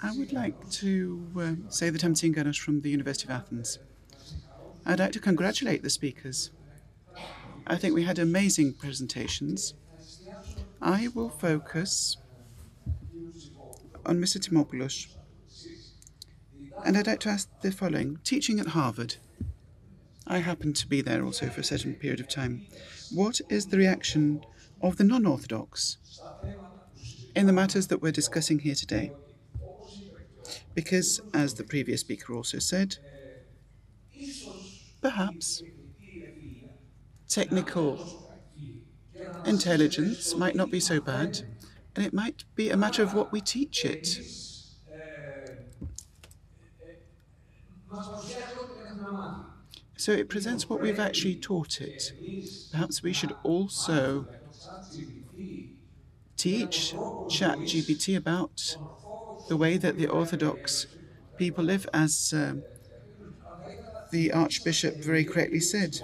I would like to say that I'm Tsiganos from the University of Athens. I'd like to congratulate the speakers. I think we had amazing presentations. I will focus on Mr. Psimopoulos, and I'd like to ask the following. Teaching at Harvard, I happened to be there also for a certain period of time. What is the reaction of the non-Orthodox in the matters that we're discussing here today? Because, as the previous speaker also said, perhaps technical intelligence might not be so bad, and it might be a matter of what we teach it. So it presents what we've actually taught it. Perhaps we should also teach ChatGPT about the way that the Orthodox people live, as the Archbishop very correctly said.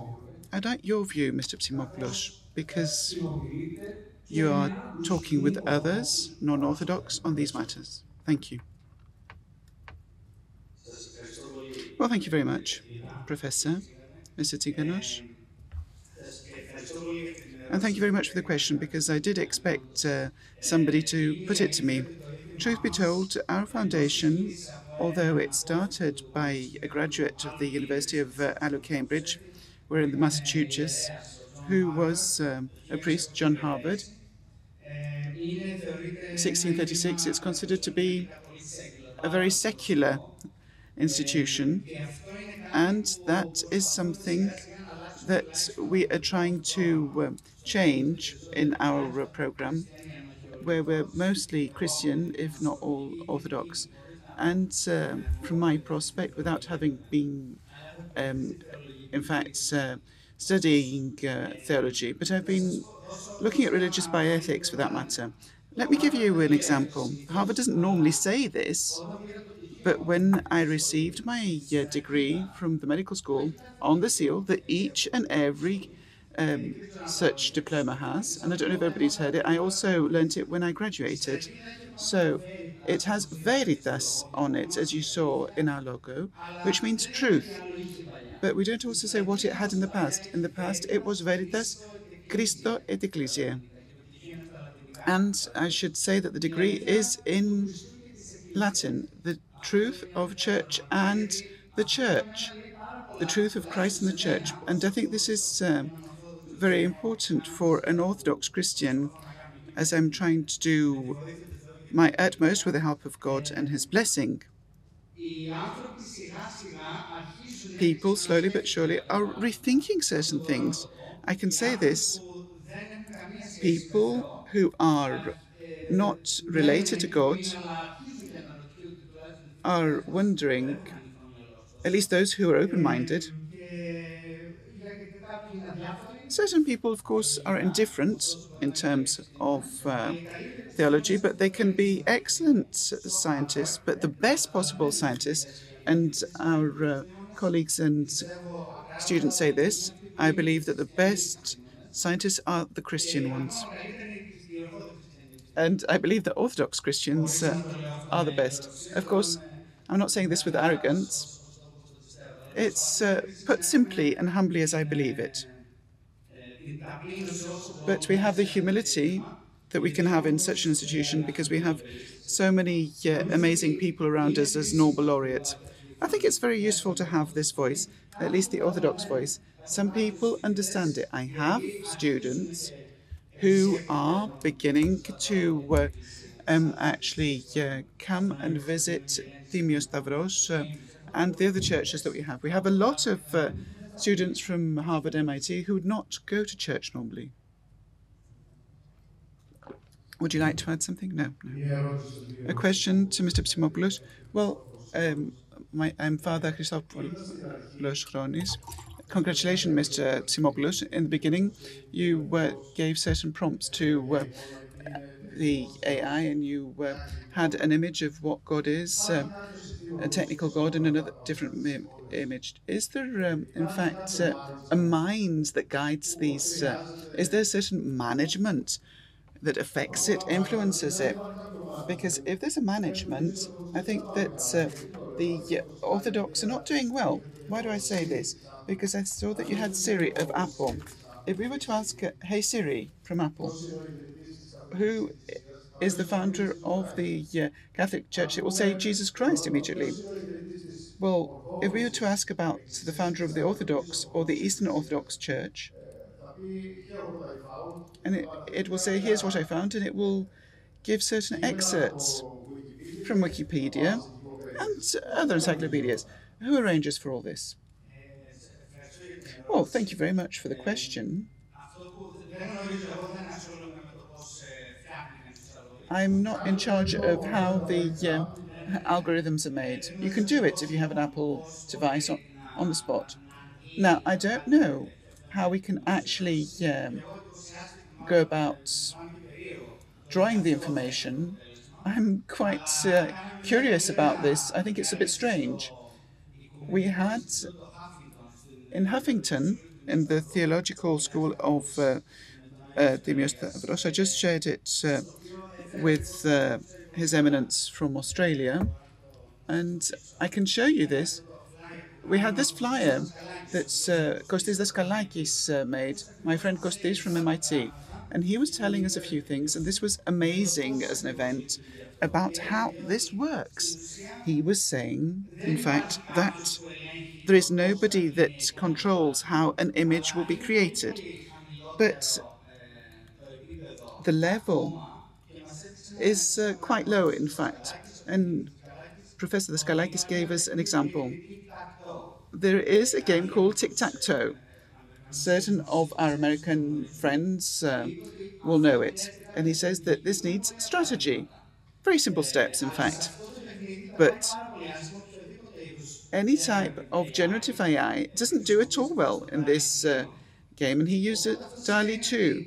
I'd like your view, Mr. Psimopoulos, because you are talking with others, non-Orthodox, on these matters. Thank you. Well, thank you very much, Professor, Mr. Tsiganos. And thank you very much for the question, because I did expect somebody to put it to me. Truth be told, our foundation, although it started by a graduate of the University of Cambridge, we're in the Massachusetts, who was a priest, John Harvard, 1636, it's considered to be a very secular institution, and that is something that we are trying to change in our program, where we're mostly Christian, if not all Orthodox. And from my prospect, without having been, in fact, studying theology, but I've been looking at religious bioethics for that matter. Let me give you an example. Harvard doesn't normally say this, but when I received my degree from the medical school, on the seal that each and every such diploma has, and I don't know if everybody's heard it, I also learnt it when I graduated. So it has veritas on it, as you saw in our logo, which means truth. But we don't also say what it had in the past. In the past, it was veritas, Christo et Ecclesia. And I should say that the degree is in Latin, the truth of church and the church, the truth of Christ and the church. And I think this is very important for an Orthodox Christian, as I'm trying to do my utmost with the help of God and His blessing. People, slowly but surely, are rethinking certain things. I can say this. People who are not related to God are wondering, at least those who are open-minded. Certain people, of course, are indifferent in terms of theology, but they can be excellent scientists, but the best possible scientists, and our colleagues and students say this, I believe that the best scientists are the Christian ones. And I believe that Orthodox Christians are the best. Of course, I'm not saying this with arrogance. It's put simply and humbly as I believe it. But we have the humility that we can have in such an institution because we have so many amazing people around us as Nobel laureates. I think it's very useful to have this voice, at least the Orthodox voice. Some people understand it. I have students who are beginning to actually come and visit Thymios Stavros and the other churches that we have. We have a lot of students from Harvard, MIT, who would not go to church normally. Would you like to add something? No. A question to Mr. Psimopoulos? Well, I'm Father Christopoulos Chronis. Congratulations, Mr. Psimopoulos. In the beginning, you gave certain prompts to the AI, and you had an image of what God is, a technical God, and another different image. Is there, in fact, a mind that guides these? Is there certain management that affects it, influences it. Because if there's a management, I think that the Orthodox are not doing well. Why do I say this? Because I saw that you had Siri of Apple. If we were to ask, hey Siri from Apple, who is the founder of the Catholic Church, it will say Jesus Christ immediately. Well, if we were to ask about the founder of the Orthodox or the Eastern Orthodox Church, and it will say, here's what I found, and it will give certain excerpts from Wikipedia and other encyclopedias. Who arranges for all this? Well, thank you very much for the question. I'm not in charge of how the algorithms are made. You can do it if you have an Apple device on the spot. Now, I don't know how we can actually go about drawing the information. I'm quite curious about this. I think it's a bit strange. We had in Huffington, in the theological school of Dimios Stavros, I just shared it with His Eminence from Australia, and I can show you this. We had this flyer that Kostis Daskalakis made, my friend Kostis from MIT, and he was telling us a few things, and this was amazing as an event about how this works. He was saying, in fact, that there is nobody that controls how an image will be created, but the level is quite low, in fact. And Professor Daskalakis gave us an example. There is a game called Tic-Tac-Toe. Certain of our American friends will know it. And he says that this needs strategy. Very simple steps, in fact. But any type of generative AI doesn't do at all well in this game, and he used it Dali too.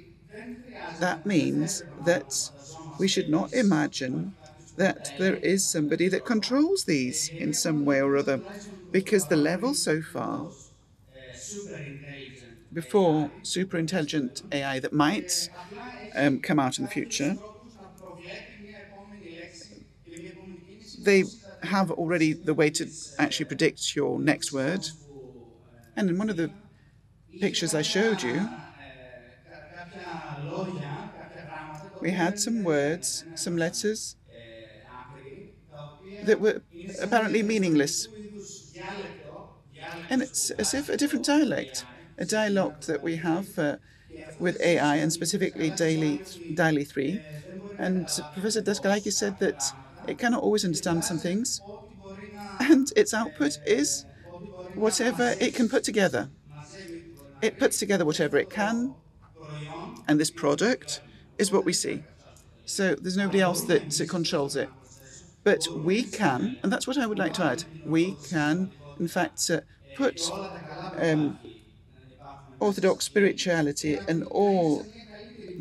That means that we should not imagine that there is somebody that controls these in some way or other, because the level so far before super intelligent AI that might come out in the future, they have already the way to actually predict your next word. And in one of the pictures I showed you, we had some words, some letters that were apparently meaningless. And it's as if a different dialect, a dialogue that we have with AI, and specifically Dali 3. And Professor Daskalakis said that it cannot always understand some things, and its output is whatever it can put together. It puts together whatever it can, and this product is what we see. So there's nobody else that controls it. But we can, and that's what I would like to add, we can, in fact, put Orthodox spirituality and all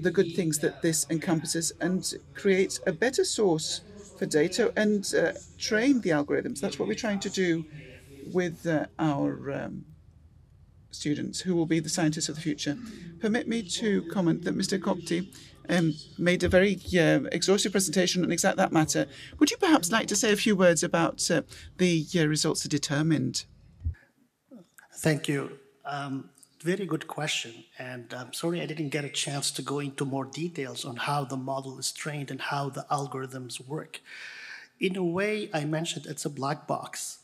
the good things that this encompasses and create a better source for data and train the algorithms. That's what we're trying to do with our students, who will be the scientists of the future. Permit me to comment that Mr. Kobti made a very exhaustive presentation on exactly that matter. Would you perhaps like to say a few words about the results are determined? Thank you. Very good question. And I'm sorry I didn't get a chance to go into more details on how the model is trained and how the algorithms work. In a way, I mentioned it's a black box.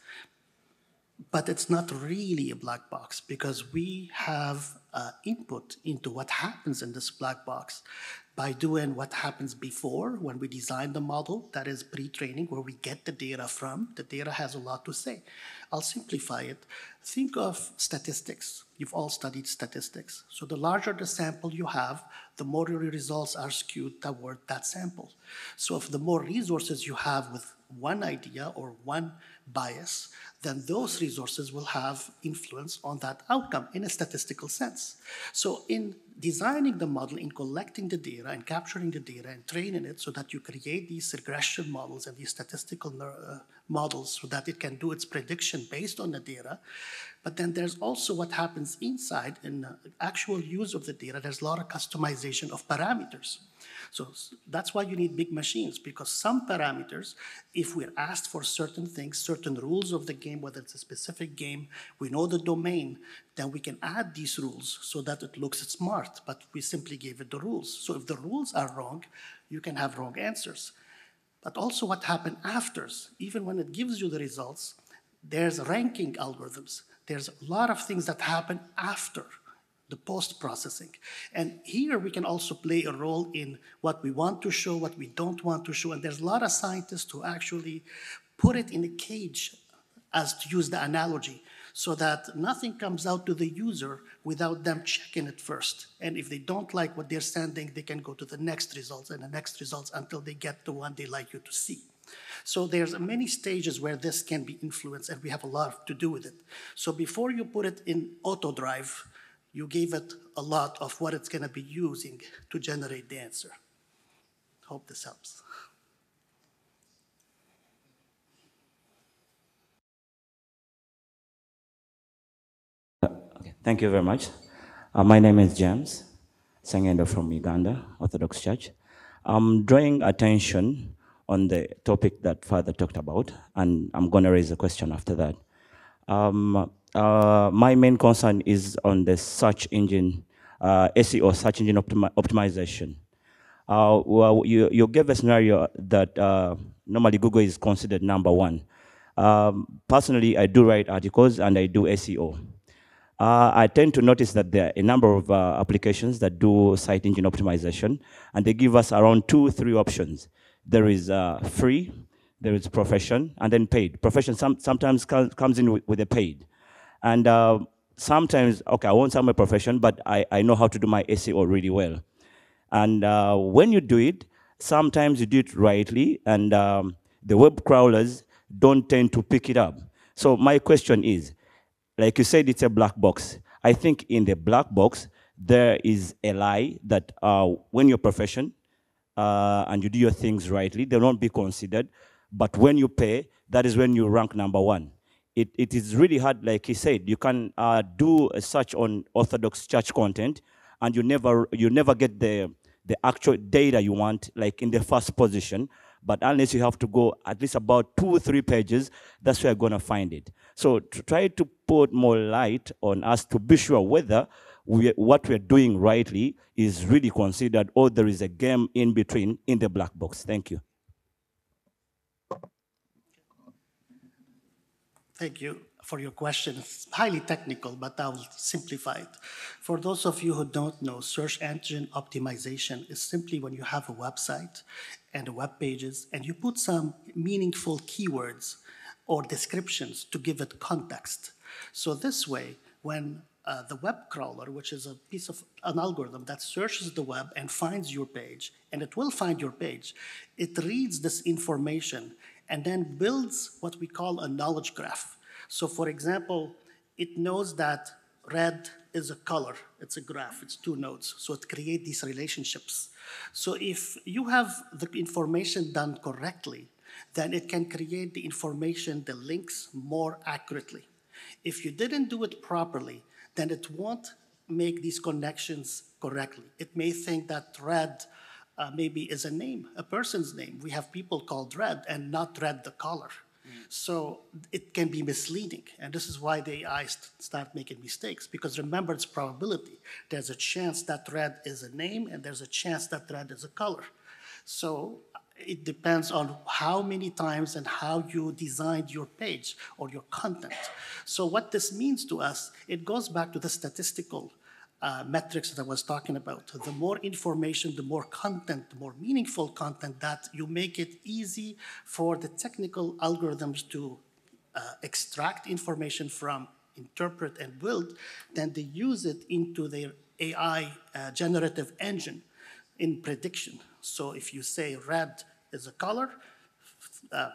But it's not really a black box because we have input into what happens in this black box by doing what happens before when we design the model, that is pre-training, where we get the data from. The data has a lot to say. I'll simplify it. Think of statistics. You've all studied statistics. So the larger the sample you have, the more your results are skewed toward that sample. So if the more resources you have with one idea or one bias, then those resources will have influence on that outcome in a statistical sense. So in designing the model, in collecting the data and capturing the data and training it so that you create these regression models and these statistical models so that it can do its prediction based on the data. But then there's also what happens inside in actual use of the data. There's a lot of customization of parameters. So that's why you need big machines, because some parameters, if we're asked for certain things, certain rules of the game, whether it's a specific game, we know the domain, then we can add these rules so that it looks smart, but we simply gave it the rules. So if the rules are wrong, you can have wrong answers. But also what happened after, even when it gives you the results, there's ranking algorithms. There's a lot of things that happen after the post-processing. And here we can also play a role in what we want to show, what we don't want to show. And there's a lot of scientists who actually put it in a cage, as to use the analogy, so that nothing comes out to the user without them checking it first. And if they don't like what they're sending, they can go to the next results and the next results until they get the one they like you to see. So there's many stages where this can be influenced, and we have a lot to do with it. So before you put it in auto drive, you gave it a lot of what it's going to be using to generate the answer. Hope this helps. Okay, thank you very much. My name is James Sangendo from Uganda, Orthodox Church. I'm drawing attention on the topic that Father talked about, and I'm going to raise a question after that. My main concern is on the search engine, SEO, search engine optimization. Well, you gave a scenario that normally Google is considered number one. Personally, I do write articles and I do SEO. I tend to notice that there are a number of applications that do site engine optimization, and they give us around 2-3 options. There is free, there is profession, and then paid. Profession sometimes comes in with a paid. And sometimes, okay, I want some profession, but I know how to do my SEO really well. And when you do it, sometimes you do it rightly, and the web crawlers don't tend to pick it up. So my question is, like you said, it's a black box. I think in the black box, there is a lie that when you're profession and you do your things rightly, they won't be considered. But when you pay, that is when you rank number one. It is really hard, like he said. You can do a search on Orthodox Church content, and you never get the actual data you want, like in the first position. But unless you have to go at least about 2 or 3 pages, that's where you're going to find it. So try to put more light on us to be sure whether what we're doing rightly is really considered, or there is a game in between in the black box. Thank you. Thank you for your question. It's highly technical, but I'll simplify it. For those of you who don't know, search engine optimization is simply when you have a website and web pages, and you put some meaningful keywords or descriptions to give it context. So this way, when the web crawler, which is a piece of an algorithm that searches the web and finds your page, and it will find your page, it reads this information and then builds what we call a knowledge graph. So for example, it knows that red is a color, it's a graph, it's 2 nodes, so it creates these relationships. So if you have the information done correctly, then it can create the information, the links, more accurately. If you didn't do it properly, then it won't make these connections correctly. It may think that red maybe is a name, a person's name. We have people called red and not red the color. So it can be misleading. And this is why the AI start making mistakes, because remember, it's probability. There's a chance that red is a name, and there's a chance that red is a color. So it depends on how many times and how you designed your page or your content. So what this means to us, it goes back to the statistical metrics that I was talking about. The more information, the more content, the more meaningful content, that you make it easy for the technical algorithms to extract information from, interpret, and build, then they use it into their AI generative engine in prediction. So if you say red is a color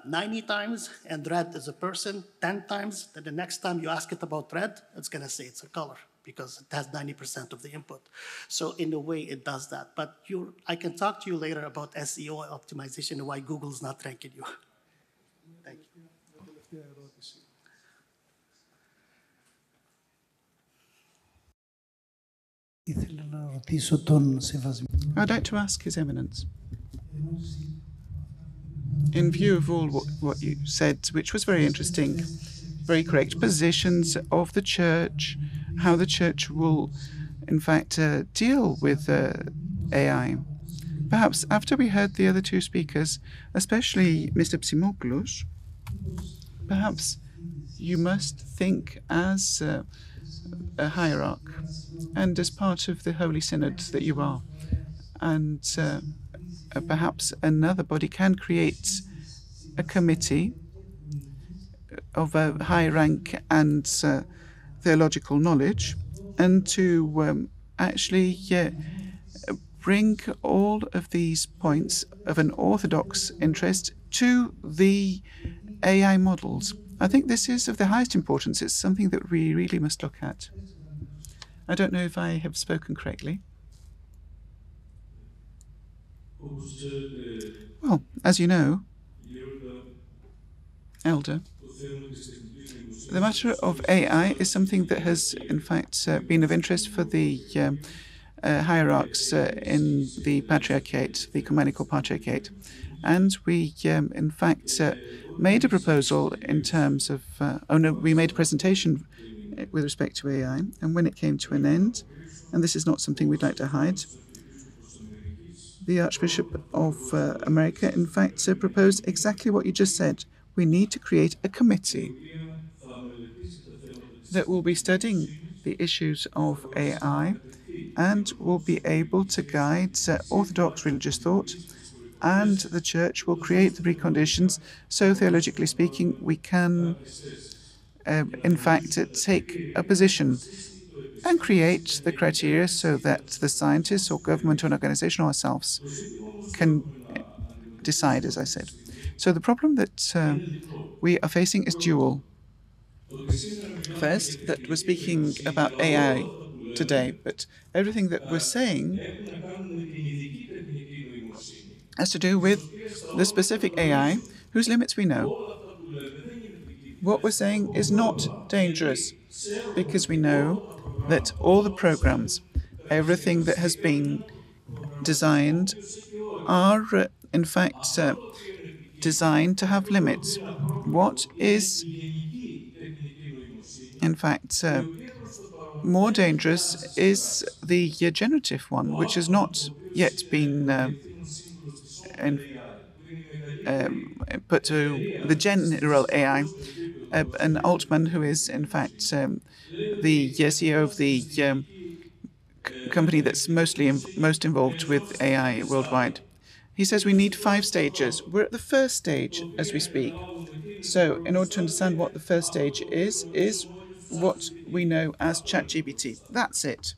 90 times and red is a person 10 times, then the next time you ask it about red, it's going to say it's a color. because it has 90% of the input. So in a way, it does that. But I can talk to you later about SEO optimization and why Google's not ranking you. Thank you. I'd like to ask His Eminence, in view of all what you said, which was very interesting, very correct, positions of the Church, how the Church will, in fact, deal with AI. Perhaps after we heard the other two speakers, especially Mr. Psimopoulos, perhaps you must think as a hierarch and as part of the Holy Synod that you are. And perhaps another body can create a committee of a high rank and theological knowledge, and to actually bring all of these points of an orthodox interest to the AI models. I think this is of the highest importance. It's something that we really must look at. I don't know if I have spoken correctly. Well, as you know, Elder, the matter of AI is something that has, in fact, been of interest for the hierarchs in the Patriarchate, the Ecumenical Patriarchate. And we, in fact, made a proposal in terms of, we made a presentation with respect to AI. And when it came to an end, and this is not something we'd like to hide, the Archbishop of America, in fact, proposed exactly what you just said. We need to create a committee that will be studying the issues of AI and will be able to guide orthodox religious thought, and the Church will create the preconditions so, theologically speaking, we can, in fact, take a position and create the criteria so that the scientists or government or an organization or ourselves can decide, as I said. So the problem that we are facing is dual. First, that we're speaking about AI today, but everything that we're saying has to do with the specific AI whose limits we know. What we're saying is not dangerous because we know that all the programs, everything that has been designed, are in fact designed to have limits. What is, in fact, more dangerous is the generative one, which has not yet been put to the general AI. And Altman, who is, in fact, the CEO of the company that's most involved with AI worldwide, he says we need 5 stages. We're at the first stage as we speak. So in order to understand what the first stage is what we know as ChatGPT. That's it.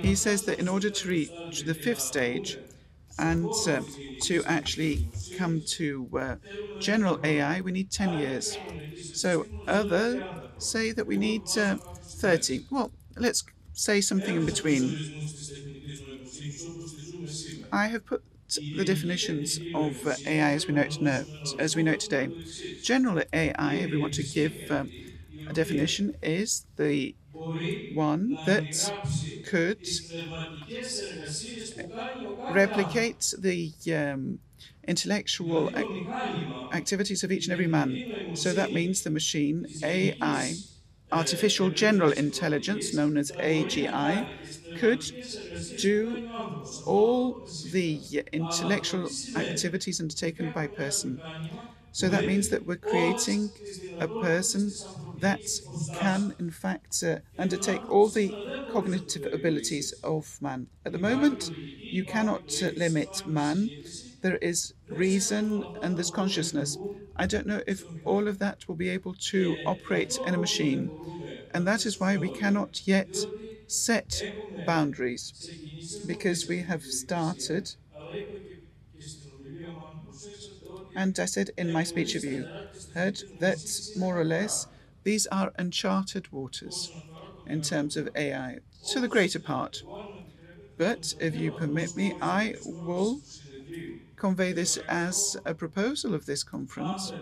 He says that in order to reach the 5th stage and to actually come to general AI, we need 10 years. So others say that we need 30. Well, let's say something in between. I have put the definitions of AI as we know it today. General AI, if we want to give a definition, is the one that could replicate the intellectual activities of each and every man. So that means the machine, AI, artificial general intelligence, known as AGI, could do all the intellectual activities undertaken by a person. So that means that we're creating a person that can, in fact, undertake all the cognitive abilities of man. At the moment, you cannot limit man. There is reason and there's consciousness. I don't know if all of that will be able to operate in a machine. And that is why we cannot yet set boundaries, because we have started. And I said in my speech, heard that more or less these are uncharted waters. in terms of AI, to the greater part. But if you permit me, I will convey this as a proposal of this conference.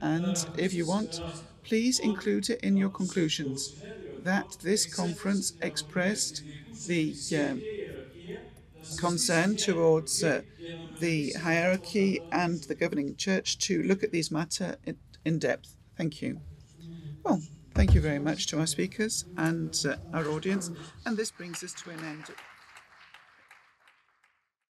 And if you want, please include it in your conclusions that this conference expressed the concern towards the hierarchy and the governing church to look at these matters in depth. Thank you. Well, thank you very much to our speakers and our audience. And this brings us to an end.